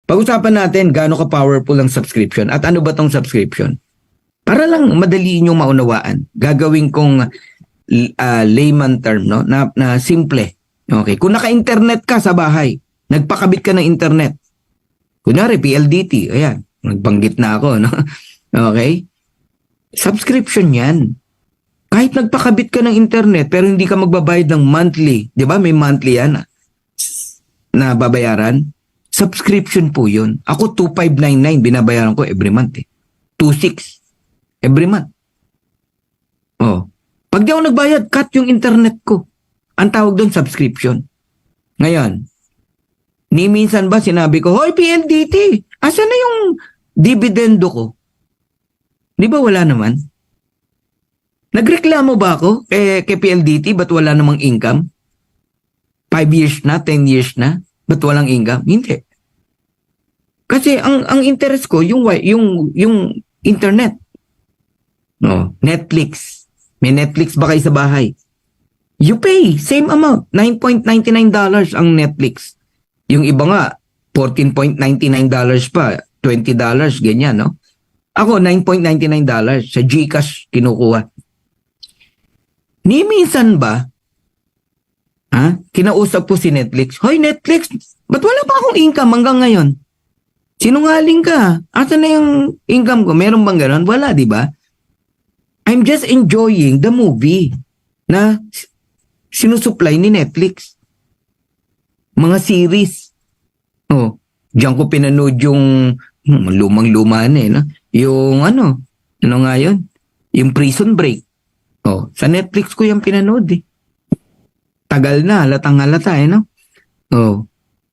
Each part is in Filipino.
Pag-usapan natin gaano ka-powerful ang subscription at ano ba tong subscription. Para lang madali inyong maunawaan, gagawin kong layman term, no? na simple. Okay, kung naka-internet ka sa bahay, nagpakabit ka ng internet. Kunyari, PLDT, ayan, nagbanggit na ako, no? Okay? Subscription yan. Kahit nagpakabit ka ng internet pero hindi ka magbabayad ng monthly, di ba? May monthly yan na babayaran. Subscription po yun. Ako 2,599 binabayaran ko every month. 2,600 every month. Oh. Pag di ako nagbayad, cut yung internet ko. Ang tawag doon, subscription. Ngayon, ni minsan ba sinabi ko, hoy PLDT, asan na yung dividendo ko? Di ba wala naman? Nagreklamo ba ako kay PLDT, ba't wala namang income? 5 years na, 10 years na, ba't walang income? Hindi. Kasi ang interest ko, yung internet. No, Netflix. May Netflix ba kayo sa bahay? You pay, same amount. $9.99 ang Netflix. Yung iba nga, $14.99 pa. $20, ganyan, no? Ako, $9.99 sa GCash kinukuha. Ni minsan ba, kinausap po si Netflix, hoy Netflix, ba't wala pa akong income hanggang ngayon? Sinungaling ka. Asan na yung income ko? Meron bang ganon? Wala, di ba? I'm just enjoying the movie na sinusupply ni Netflix. Mga series. Oh, diyan ko pinanood yung lumang-luma na no? Yung ano nga yun? Yung Prison Break. Oh, sa Netflix ko yung pinanood eh. Tagal na, halatang halata no? Oh.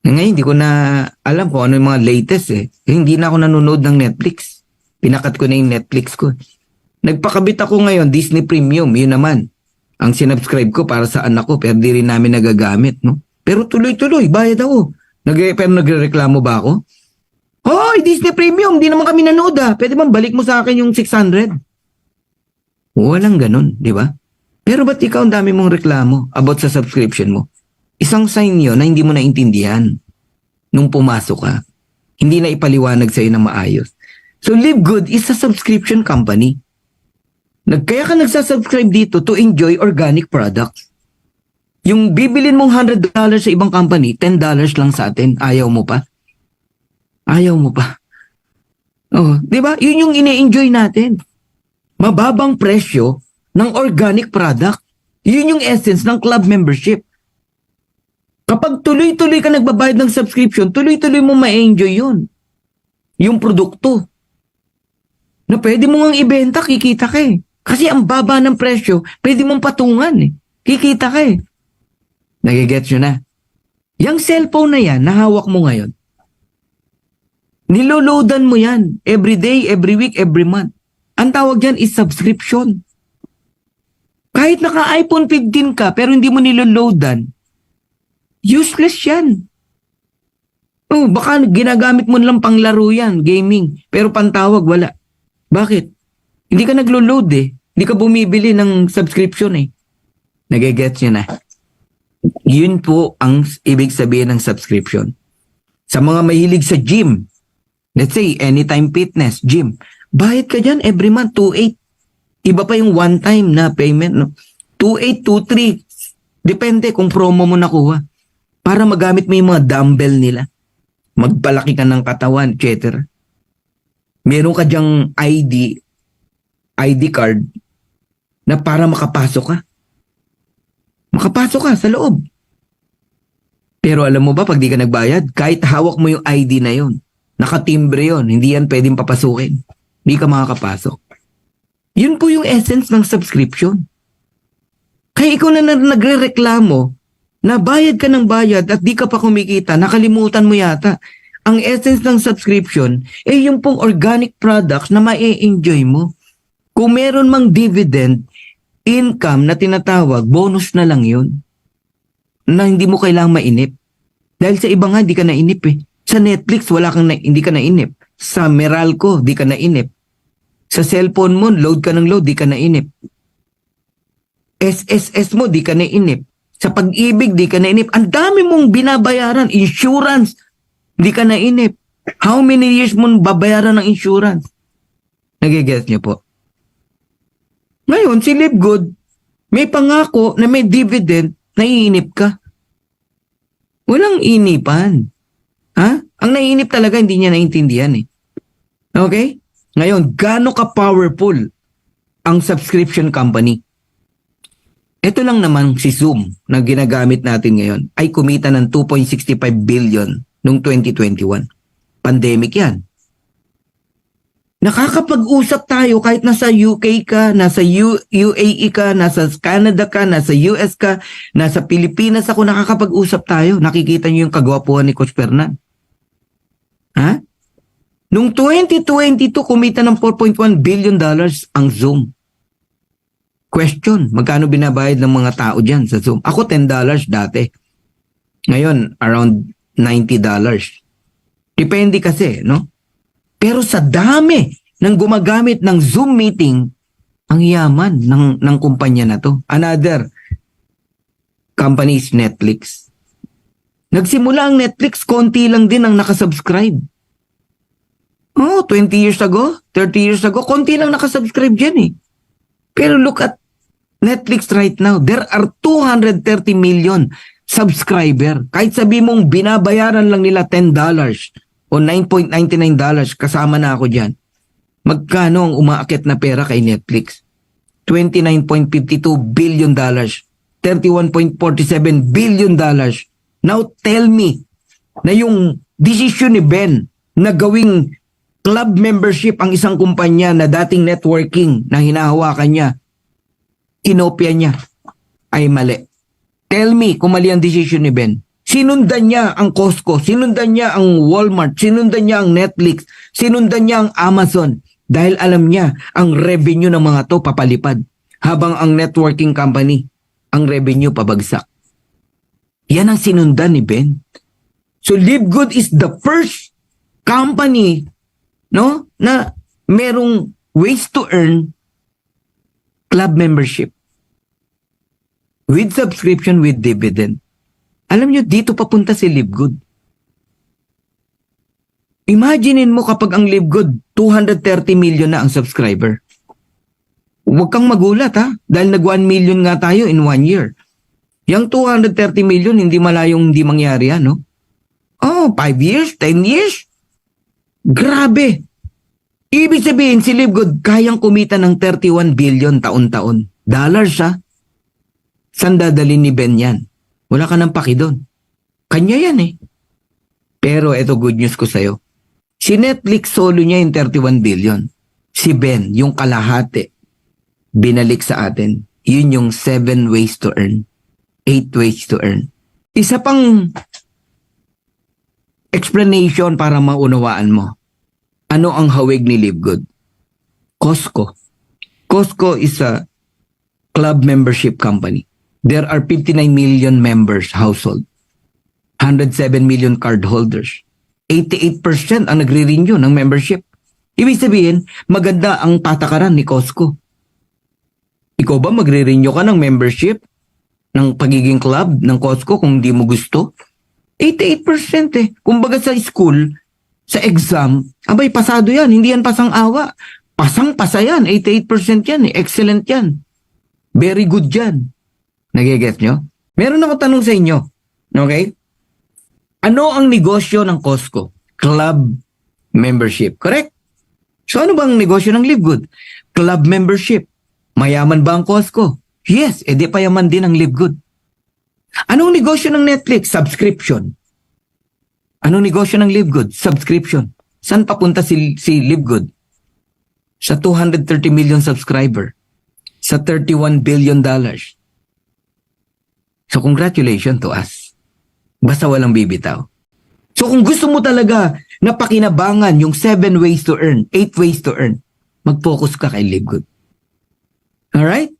Ngayon, hindi ko na alam kung ano yung mga latest eh. Hindi na ako nanonood ng Netflix. Pinakat ko na yung Netflix ko. Nagpakabit ako ngayon, Disney Premium, yun naman. Ang sinubscribe ko para sa anak ko, pero di rin namin nagagamit, no? Pero tuloy-tuloy, bayad ako. Pero nagrereklamo ba ako? Hoy, Disney Premium, di naman kami nanood Pwede bang balik mo sa akin yung 600? Walang ganun, di ba? Pero ba't ikaw ang dami mong reklamo about sa subscription mo? Isang sign yun na hindi mo naintindihan nung pumasok ka. Hindi na ipaliwanag sa'yo na maayos. So Live Good is a subscription company. Kaya ka nagsasubscribe dito to enjoy organic products. Yung bibilin mong $100 sa ibang company, $10 lang sa atin. Ayaw mo pa? Ayaw mo pa? Oh, di ba? Yun yung ine-enjoy natin. Mababang presyo ng organic product. Yun yung essence ng club membership. Kapag tuloy-tuloy ka nagbabayad ng subscription, tuloy-tuloy mo ma-enjoy yun. Yung produkto. Na pwede mo ngang ibenta, kikita ka eh. Kasi ang baba ng presyo, pwede mong patungan eh. Kikita ka eh. Nagigets nyo na? Yung cellphone na yan, nahawak mo ngayon. Niloloadan mo yan. Every day, every week, every month. Ang tawag dyan is subscription. Kahit naka-iPhone 15 ka, pero hindi mo niloloadan, useless yan. Oh, baka ginagamit mo lang pang laro yan, gaming. Pero pantawag, wala. Bakit? Hindi ka naglo-load eh. Hindi ka bumibili ng subscription eh. Nagigets nyo na. Yun po ang ibig sabihin ng subscription. Sa mga mahilig sa gym, let's say, Anytime Fitness, gym, bayad ka dyan every month, 2,800. Iba pa yung one-time na payment, no? 2,800, 2,300. Depende kung promo mo nakuha. Para magamit mo yung mga dumbbell nila. Magpalaki ka ng katawan, etc. Meron ka dyang ID card na para makapasok ka. Makapasok ka sa loob. Pero alam mo ba, pag di ka nagbayad, kahit hawak mo yung ID na yon, nakatimbre yon, hindi yan pwedeng papasukin. Hindi ka makakapasok. Yun po yung essence ng subscription. Kaya ikaw na nagre-reklamo na bayad ka ng bayad at di ka pa kumikita, nakalimutan mo yata. Ang essence ng subscription ay yung pong organic products na ma-enjoy mo. Kung meron mang dividend, income na tinatawag, bonus na lang yun. Na hindi mo kailangang mainip. Dahil sa iba nga, di ka nainip eh. Sa Netflix, hindi ka nainip. Sa Meralco, di ka nainip. Sa cellphone mo, load ka ng load, di ka nainip. SSS mo, di ka nainip. Sa Pag-ibig, di ka nainip. Ang dami mong binabayaran, insurance, di ka nainip. How many years mo babayaran ng insurance? Nagigets niyo po? Ngayon, si Live Good, may pangako na may dividend, naiinip ka. Walang inipan. Ha? Ang naiinip talaga, hindi niya naintindihan eh. Okay? Ngayon, gaano ka-powerful ang subscription company? Ito lang naman si Zoom na ginagamit natin ngayon ay kumita ng 2.65 billion noong 2021. Pandemic yan. Nakakapag-usap tayo kahit nasa UK ka, nasa UAE ka, nasa Canada ka, nasa US ka, nasa Pilipinas ako, nakakapag-usap tayo. Nakikita niyo yung kagwapuhan ni Coach Fernan. Ha? Noong 2022, kumita ng $4.1 billion ang Zoom. Question, magkano binabayad ng mga tao dyan sa Zoom? Ako $10 dati. Ngayon, around $90. Depende kasi, no? Pero sa dami ng gumagamit ng Zoom meeting, ang yaman ng kumpanya na to. Another company is Netflix. Nagsimula ang Netflix, konti lang din ang nakasubscribe. Oh, 20 years ago, 30 years ago, konti lang nakasubscribe dyan eh. Pero look at Netflix right now. There are 230 million subscriber. Kahit sabi mong binabayaran lang nila $10 o $9.99, kasama na ako dyan. Magkano ang umaakit na pera kay Netflix? $29.52 billion. $31.47 billion. Now tell me na yung decision ni Ben na gawing club membership ang isang kumpanya na dating networking na hinahawakan niya, inopia niya, ay mali. Tell me kung mali ang decision ni Ben. Sinundan niya ang Costco, sinundan niya ang Walmart, sinundan niya ang Netflix, sinundan niya ang Amazon dahil alam niya ang revenue ng mga to papalipad habang ang networking company, ang revenue pabagsak. Yan ang sinundan ni Ben. So Live Good is the first company, no, na merong ways to earn club membership with subscription with dividend. Alam nyo, dito papunta si Live Good. Imaginein mo kapag ang Live Good, 230 million na ang subscriber. Huwag kang magulat ha, dahil nag 1 million nga tayo in 1 year. Yang 230 million, hindi malayong hindi mangyari yan, no? Oh, 5 years, 10 years? Grabe! Ibig sabihin, si Live Good kayang kumita ng 31 billion taon-taon. Dollars ha? Saan dadalhin ni Ben yan? Wala ka ng paki doon. Kanya yan eh. Pero eto good news ko sa'yo. Si Netflix solo niya yung 31 billion. Si Ben, yung kalahati, binalik sa atin. Yun yung 7 ways to earn. 8 ways to earn. Isa pang explanation para maunawaan mo. Ano ang hawig ni Live Good? Costco. Costco is a club membership company. There are 59 million members household. 107 million card holders. 88% ang nagre-renew ng membership. Ibig sabihin, maganda ang patakaran ni Costco. Ikaw ba magre-renew ka ng membership ng pagiging club ng Costco kung di mo gusto? 88% eh. Kumbaga sa school, sa exam, abay pasado yan, hindi yan pasang-awa. Pasang-pasa yan, 88% yan eh. Excellent yan. Very good yan. Nagigets nyo? Meron ako tanong sa inyo. Okay? Ano ang negosyo ng Costco? Club membership. Correct? So ano bang negosyo ng Live Good? Club membership. Mayaman ba ang Costco? Yes, edi payaman din ang Live Good. Anong negosyo ng Netflix? Subscription. Anong negosyo ng Live Good? Subscription. Saan papunta si Live Good? Sa 230 million subscriber. Sa $31 billion. So congratulations to us. Basta walang bibitaw. So kung gusto mo talaga na pakinabangan yung 7 ways to earn, 8 ways to earn, mag-focus ka kay Live Good. Alright?